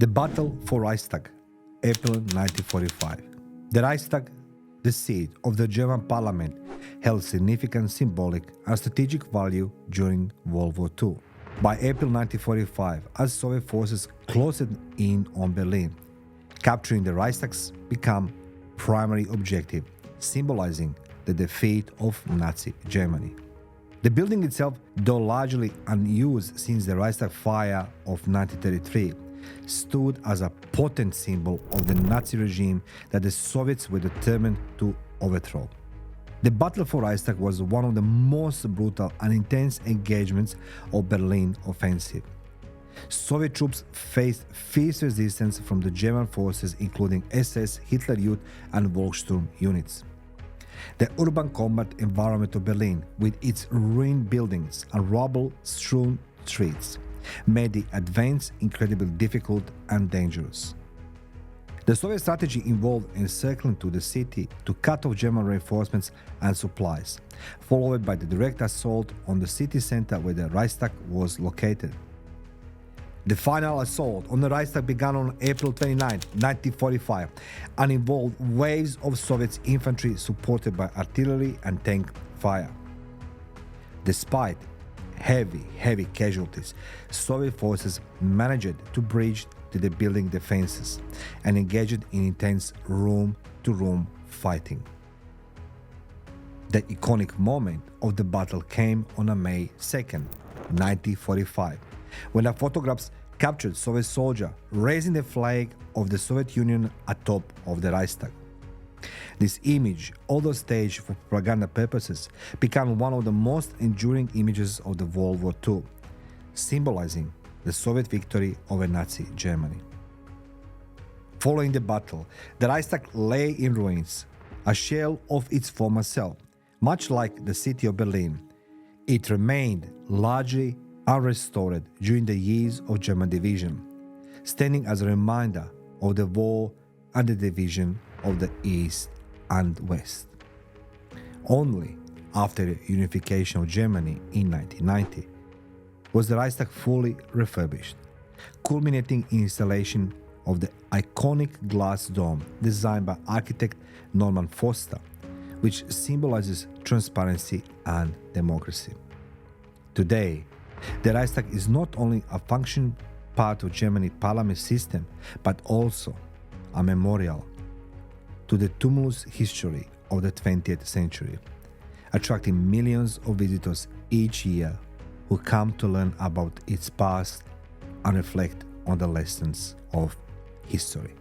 The Battle for Reichstag, April 1945. The Reichstag, the seat of the German parliament, held significant symbolic and strategic value during World War II. By April 1945, as Soviet forces closed in on Berlin, capturing the Reichstags became primary objective, symbolizing the defeat of Nazi Germany. The building itself, though largely unused since the Reichstag fire of 1933, stood as a potent symbol of the Nazi regime that the Soviets were determined to overthrow. The Battle for Reichstag was one of the most brutal and intense engagements of Berlin offensive. Soviet troops faced fierce resistance from the German forces, including SS, Hitler Youth, and Volkssturm units. The urban combat environment of Berlin, with its ruined buildings and rubble-strewn streets, made the advance incredibly difficult and dangerous. The Soviet strategy involved encircling to the city to cut off German reinforcements and supplies, followed by the direct assault on the city center where the Reichstag was located. The final assault on the Reichstag began on April 29, 1945, and involved waves of Soviet infantry supported by artillery and tank fire. Despite heavy casualties, Soviet forces managed to breach the building defenses and engaged in intense room-to-room fighting. The iconic moment of the battle came on May 2, 1945, when the photographs captured Soviet soldiers raising the flag of the Soviet Union atop of the Reichstag. This image, although staged for propaganda purposes, became one of the most enduring images of the World War II, symbolizing the Soviet victory over Nazi Germany. Following the battle, the Reichstag lay in ruins, a shell of its former self. Much like the city of Berlin, it remained largely unrestored during the years of German division, standing as a reminder of the war and the division of the East and West. Only after the unification of Germany in 1990 was the Reichstag fully refurbished, culminating in installation of the iconic glass dome designed by architect Norman Foster, which symbolizes transparency and democracy. Today, the Reichstag is not only a functional part of Germany's parliament system, but also a memorial to the tumultuous history of the 20th century, attracting millions of visitors each year who come to learn about its past and reflect on the lessons of history.